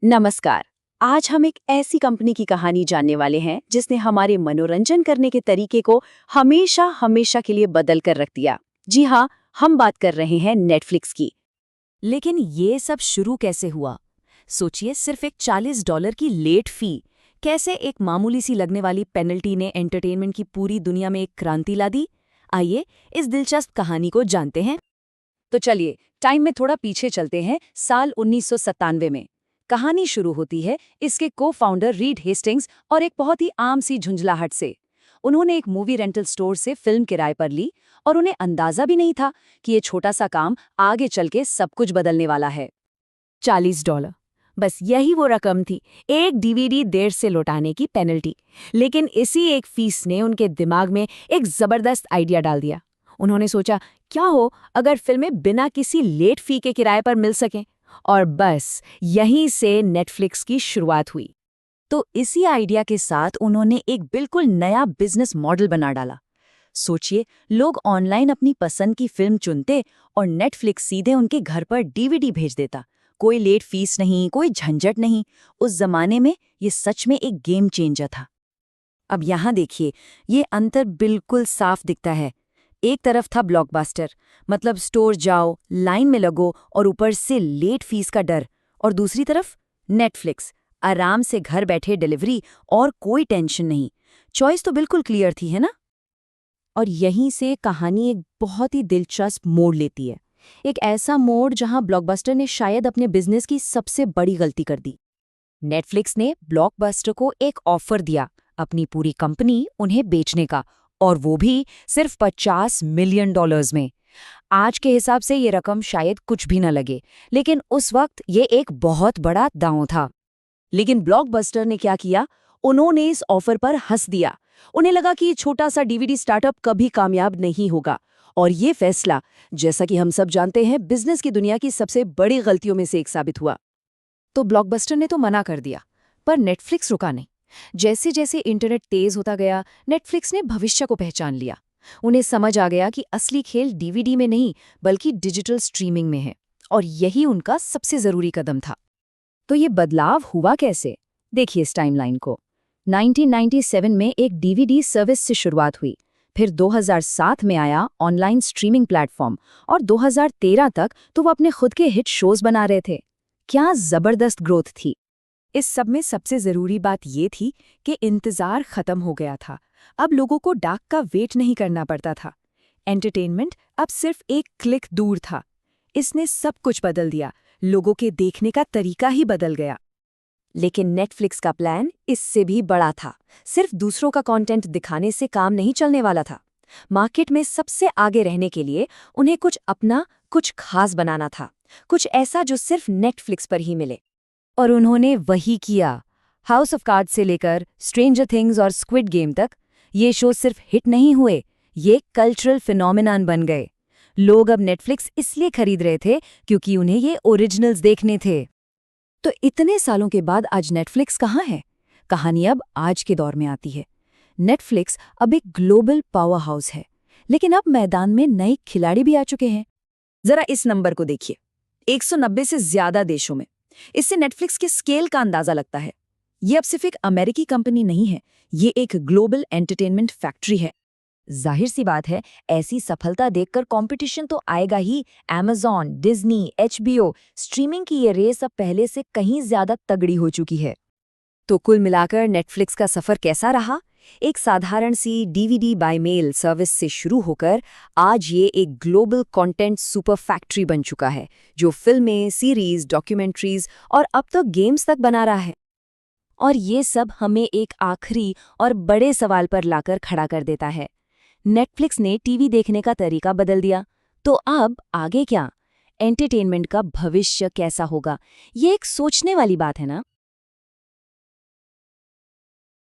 नमस्कार। आज हम एक ऐसी कंपनी की कहानी जानने वाले हैं जिसने हमारे मनोरंजन करने के तरीके को हमेशा हमेशा के लिए बदल कर रख दिया। जी हाँ, हम बात कर रहे हैं नेटफ्लिक्स की। लेकिन ये सब शुरू कैसे हुआ? सोचिए, सिर्फ एक $40 की लेट फी, कैसे एक मामूली सी लगने वाली पेनल्टी ने एंटरटेनमेंट की पूरी दुनिया में एक क्रांति ला दी। आइए इस दिलचस्प कहानी को जानते हैं। तो चलिए टाइम में थोड़ा पीछे चलते हैं, साल 1997 में। कहानी शुरू होती है इसके को फाउंडर रीड हेस्टिंग्स और एक बहुत ही आम सी झुंझलाहट से। उन्होंने एक मूवी रेंटल स्टोर से फिल्म किराए पर ली और उन्हें अंदाजा भी नहीं था कि ये छोटा सा काम आगे चल के सब कुछ बदलने वाला है। $40, बस यही वो रकम थी, एक डीवीडी देर से लौटाने की पेनल्टी। लेकिन इसी एक फीस ने उनके दिमाग में एक जबरदस्त आइडिया डाल दिया। उन्होंने सोचा, क्या हो अगर फिल्में बिना किसी लेट फी के किराए पर मिल सकें। और बस यहीं से नेटफ्लिक्स की शुरुआत हुई। तो इसी आइडिया के साथ उन्होंने एक बिल्कुल नया बिजनेस मॉडल बना डाला। सोचिए, लोग ऑनलाइन अपनी पसंद की फिल्म चुनते और नेटफ्लिक्स सीधे उनके घर पर डीवीडी भेज देता। कोई लेट फीस नहीं, कोई झंझट नहीं। उस जमाने में ये सच में एक गेम चेंजर था। अब यहाँ देखिए, ये अंतर बिल्कुल साफ दिखता है। एक तरफ था ब्लॉकबस्टर, मतलब स्टोर जाओ, लाइन में लगो और ऊपर से लेट फीस का डर। और दूसरी तरफ नेटफ्लिक्स, आराम से घर बैठे डिलीवरी और कोई टेंशन नहीं। चॉइस तो बिल्कुल क्लियर थी, है ना? और यहीं से कहानी एक बहुत ही दिलचस्प मोड़ लेती है। एक ऐसा मोड़ जहां ब्लॉकबस्टर ने शायद अपने बिजनेस की सबसे बड़ी गलती कर दी। नेटफ्लिक्स ने ब्लॉकबस्टर को एक ऑफर दिया, अपनी पूरी कंपनी उन्हें बेचने का, और वो भी सिर्फ $50 मिलियन में। आज के हिसाब से ये रकम शायद कुछ भी न लगे, लेकिन उस वक्त ये एक बहुत बड़ा दांव था। लेकिन ब्लॉकबस्टर ने क्या किया? उन्होंने इस ऑफर पर हंस दिया। उन्हें लगा कि ये छोटा सा डीवीडी स्टार्टअप कभी कामयाब नहीं होगा। और ये फैसला, जैसा कि हम सब जानते हैं, बिजनेस की दुनिया की सबसे बड़ी गलतियों में से एक साबित हुआ। तो ब्लॉकबस्टर ने तो मना कर दिया, पर नेटफ्लिक्स रुका नहीं। जैसे जैसे इंटरनेट तेज होता गया, नेटफ्लिक्स ने भविष्य को पहचान लिया। उन्हें समझ आ गया कि असली खेल डीवीडी में नहीं, बल्कि डिजिटल स्ट्रीमिंग में है। और यही उनका सबसे जरूरी कदम था। तो ये बदलाव हुआ कैसे? देखिए इस टाइमलाइन को। 1997 में एक डीवीडी सर्विस से शुरुआत हुई, फिर 2007 में आया ऑनलाइन स्ट्रीमिंग प्लेटफॉर्म, और 2013 तक तो वो अपने खुद के हिट शोज बना रहे थे। क्या जबरदस्त ग्रोथ थी! इस सब में सबसे जरूरी बात ये थी कि इंतजार खत्म हो गया था। अब लोगों को डाक का वेट नहीं करना पड़ता था। एंटरटेनमेंट अब सिर्फ एक क्लिक दूर था। इसने सब कुछ बदल दिया। लोगों के देखने का तरीका ही बदल गया। लेकिन नेटफ्लिक्स का प्लान इससे भी बड़ा था। सिर्फ दूसरों का कंटेंट दिखाने से काम नहीं चलने वाला था। मार्केट में सबसे आगे रहने के लिए उन्हें कुछ अपना, कुछ खास बनाना था। कुछ ऐसा जो सिर्फ नेटफ्लिक्स पर ही मिले। और उन्होंने वही किया। हाउस ऑफ कार्ड्स से लेकर स्ट्रेंजर थिंग्स और स्क्विड गेम तक, ये शो सिर्फ हिट नहीं हुए, ये कल्चरल फिनोमिनन बन गए। लोग अब नेटफ्लिक्स इसलिए खरीद रहे थे क्योंकि उन्हें ये ओरिजिनल्स देखने थे। तो इतने सालों के बाद आज नेटफ्लिक्स कहाँ है? कहानी अब आज के दौर में आती है। नेटफ्लिक्स अब एक ग्लोबल पावर हाउस है, लेकिन अब मैदान में नए खिलाड़ी भी आ चुके हैं। जरा इस नंबर को देखिए, 190 से ज्यादा देशों में। इससे नेटफ्लिक्स के स्केल का अंदाजा लगता है। ये अब सिर्फ एक अमेरिकी कंपनी नहीं है, ये एक ग्लोबल एंटरटेनमेंट फैक्ट्री है। जाहिर सी बात है, ऐसी सफलता देखकर कंपटीशन तो आएगा ही। Amazon, डिज्नी, HBO, स्ट्रीमिंग की ये रेस अब पहले से कहीं ज्यादा तगड़ी हो चुकी है। तो कुल मिलाकर नेटफ्लिक्स का सफर कैसा रहा? एक साधारण सी डीवीडी बाय मेल सर्विस से शुरू होकर आज ये एक ग्लोबल कंटेंट सुपर फैक्ट्री बन चुका है, जो फिल्में, सीरीज, डॉक्यूमेंट्रीज और अब तो गेम्स तक बना रहा है। और ये सब हमें एक आखिरी और बड़े सवाल पर लाकर खड़ा कर देता है। नेटफ्लिक्स ने टीवी देखने का तरीका बदल दिया, तो अब आगे क्या? एंटरटेनमेंट का भविष्य कैसा होगा? ये एक सोचने वाली बात है ना।